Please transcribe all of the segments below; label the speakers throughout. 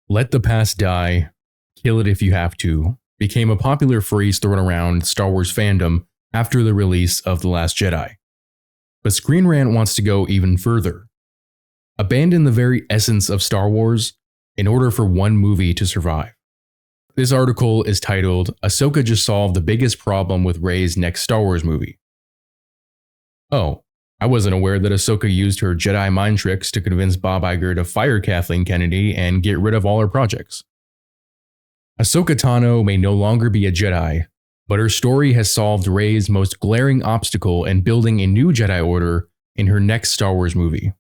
Speaker 1: Let the past die, kill it if you have to, became a popular phrase thrown around Star Wars fandom after the release of The Last Jedi. But Screen Rant wants to go even further. Abandon the very essence of Star Wars in order for one movie to survive. This article is titled, Ahsoka just solved the biggest problem with Rey's next Star Wars movie. Oh, I wasn't aware that Ahsoka used her Jedi mind tricks to convince Bob Iger to fire Kathleen Kennedy and get rid of all her projects. Ahsoka Tano may no longer be a Jedi, but her story has solved Rey's most glaring obstacle in building a new Jedi Order in her next Star Wars movie.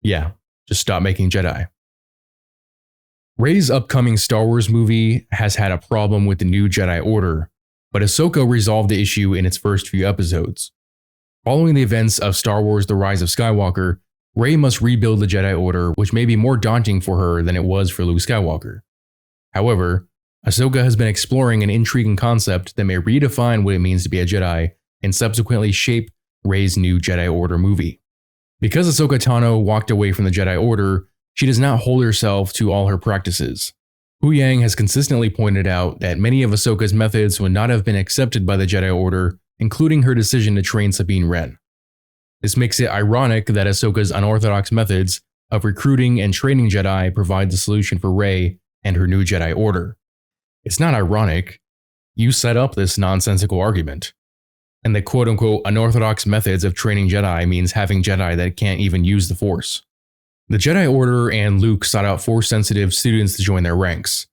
Speaker 1: Yeah, just stop making Jedi. Rey's upcoming Star Wars movie has had a problem with the new Jedi Order, but Ahsoka resolved the issue in its first few episodes. Following the events of Star Wars The Rise of Skywalker, Rey must rebuild the Jedi Order, which may be more daunting for her than it was for Luke Skywalker. However, Ahsoka has been exploring an intriguing concept that may redefine what it means to be a Jedi and subsequently shape Rey's new Jedi Order movie. Because Ahsoka Tano walked away from the Jedi Order, she does not hold herself to all her practices. Hu Yang has consistently pointed out that many of Ahsoka's methods would not have been accepted by the Jedi Order, including her decision to train Sabine Wren. This makes it ironic that Ahsoka's unorthodox methods of recruiting and training Jedi provide the solution for Rey and her new Jedi Order. It's not ironic. You set up this nonsensical argument. And the quote-unquote unorthodox methods of training Jedi means having Jedi that can't even use the Force. The Jedi Order and Luke sought out Force-sensitive students to join their ranks,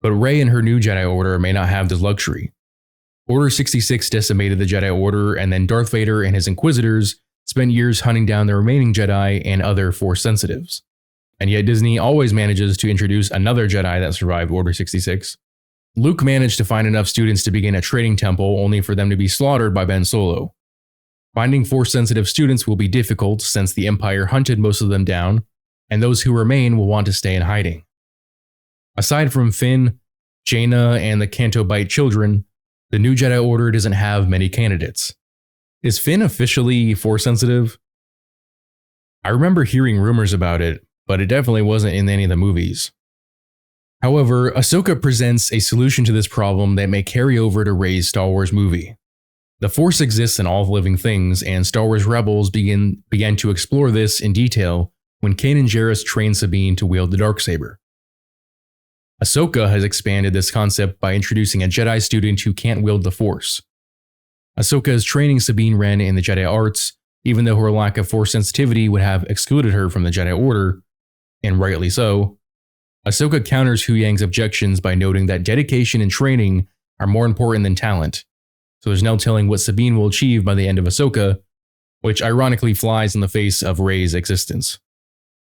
Speaker 1: but Rey and her new Jedi Order may not have this luxury. Order 66 decimated the Jedi Order, and then Darth Vader and his Inquisitors spent years hunting down the remaining Jedi and other Force-sensitives. And yet Disney always manages to introduce another Jedi that survived Order 66. Luke managed to find enough students to begin a training temple only for them to be slaughtered by Ben Solo. Finding Force-sensitive students will be difficult since the Empire hunted most of them down, and those who remain will want to stay in hiding. Aside from Finn, Jaina, and the Canto Bight children, the new Jedi Order doesn't have many candidates. Is Finn officially Force-sensitive? I remember hearing rumors about it, but it definitely wasn't in any of the movies. However, Ahsoka presents a solution to this problem that may carry over to Rey's Star Wars movie. The Force exists in all living things, and Star Wars Rebels began to explore this in detail when Kanan Jarrus trained Sabine to wield the Darksaber. Ahsoka has expanded this concept by introducing a Jedi student who can't wield the Force. Ahsoka is training Sabine Wren in the Jedi arts, even though her lack of Force sensitivity would have excluded her from the Jedi Order, and rightly so. Ahsoka counters Hu Yang's objections by noting that dedication and training are more important than talent, so there's no telling what Sabine will achieve by the end of Ahsoka, which ironically flies in the face of Rey's existence.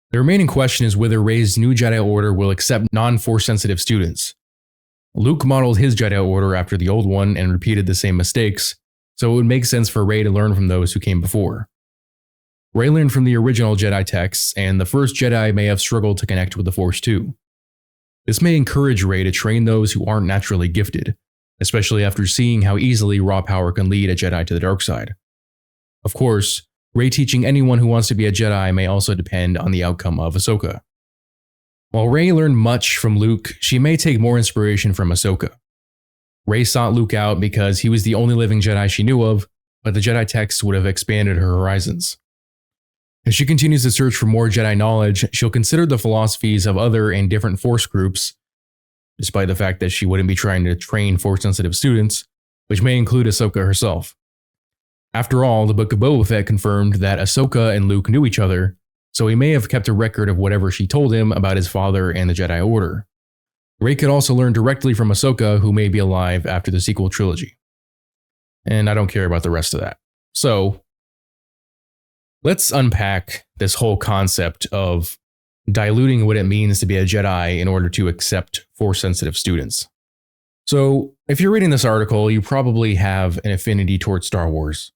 Speaker 1: The remaining question is whether Rey's new Jedi Order will accept non-Force sensitive students. Luke modeled his Jedi Order after the old one and repeated the same mistakes, so it would make sense for Rey to learn from those who came before. Rey learned from the original Jedi texts, and the first Jedi may have struggled to connect with the Force too. This may encourage Rey to train those who aren't naturally gifted, especially after seeing how easily raw power can lead a Jedi to the dark side. Of course, Rey teaching anyone who wants to be a Jedi may also depend on the outcome of Ahsoka. While Rey learned much from Luke, she may take more inspiration from Ahsoka. Rey sought Luke out because he was the only living Jedi she knew of, but the Jedi texts would have expanded her horizons. As she continues to search for more Jedi knowledge, she'll consider the philosophies of other and different Force groups, despite the fact that she wouldn't be trying to train Force-sensitive students, which may include Ahsoka herself. After all, the Book of Boba Fett confirmed that Ahsoka and Luke knew each other, so he may have kept a record of whatever she told him about his father and the Jedi Order. Rey could also learn directly from Ahsoka, who may be alive after the sequel trilogy. And I don't care about the rest of that. So, let's unpack this whole concept of diluting what it means to be a Jedi in order to accept Force-sensitive students. So, if you're reading this article, you probably have an affinity towards Star Wars,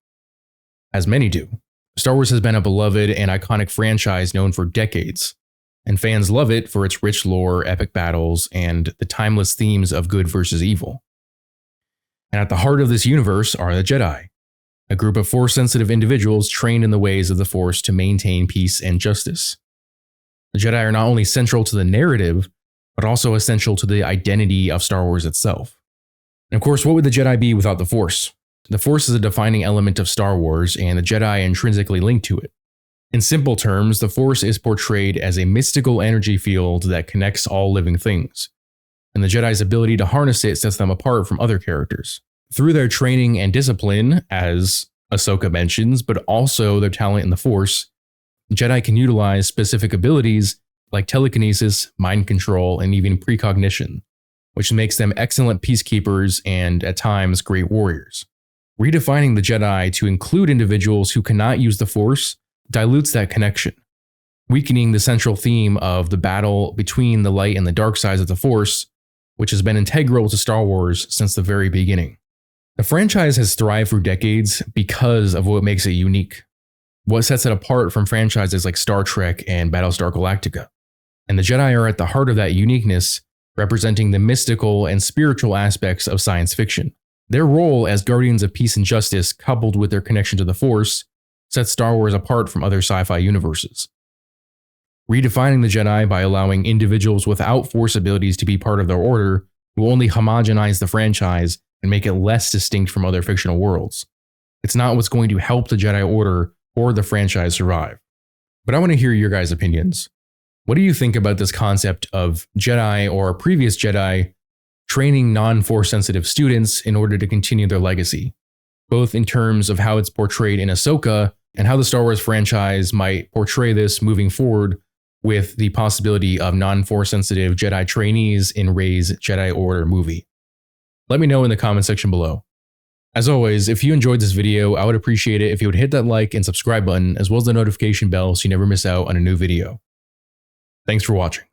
Speaker 1: as many do. Star Wars has been a beloved and iconic franchise known for decades, and fans love it for its rich lore, epic battles, and the timeless themes of good versus evil. And at the heart of this universe are the Jedi, a group of Force-sensitive individuals trained in the ways of the Force to maintain peace and justice. The Jedi are not only central to the narrative, but also essential to the identity of Star Wars itself. And of course, what would the Jedi be without the Force? The Force is a defining element of Star Wars, and the Jedi intrinsically linked to it. In simple terms, the Force is portrayed as a mystical energy field that connects all living things, and the Jedi's ability to harness it sets them apart from other characters. Through their training and discipline, as Ahsoka mentions, but also their talent in the Force, Jedi can utilize specific abilities like telekinesis, mind control, and even precognition, which makes them excellent peacekeepers and, at times, great warriors. Redefining the Jedi to include individuals who cannot use the Force dilutes that connection, weakening the central theme of the battle between the light and the dark sides of the Force, which has been integral to Star Wars since the very beginning. The franchise has thrived for decades because of what makes it unique, what sets it apart from franchises like Star Trek and Battlestar Galactica. And the Jedi are at the heart of that uniqueness, representing the mystical and spiritual aspects of science fiction. Their role as guardians of peace and justice, coupled with their connection to the Force, sets Star Wars apart from other sci-fi universes. Redefining the Jedi by allowing individuals without Force abilities to be part of their order will only homogenize the franchise and make it less distinct from other fictional worlds. It's not what's going to help the Jedi Order or the franchise survive. But I want to hear your guys' opinions. What do you think about this concept of Jedi or previous Jedi training non-Force sensitive students in order to continue their legacy, both in terms of how it's portrayed in Ahsoka and how the Star Wars franchise might portray this moving forward with the possibility of non-Force sensitive Jedi trainees in Rey's Jedi Order movie? Let me know in the comment section below. As always, if you enjoyed this video, I would appreciate it if you would hit that like and subscribe button, as well as the notification bell so you never miss out on a new video. Thanks for watching.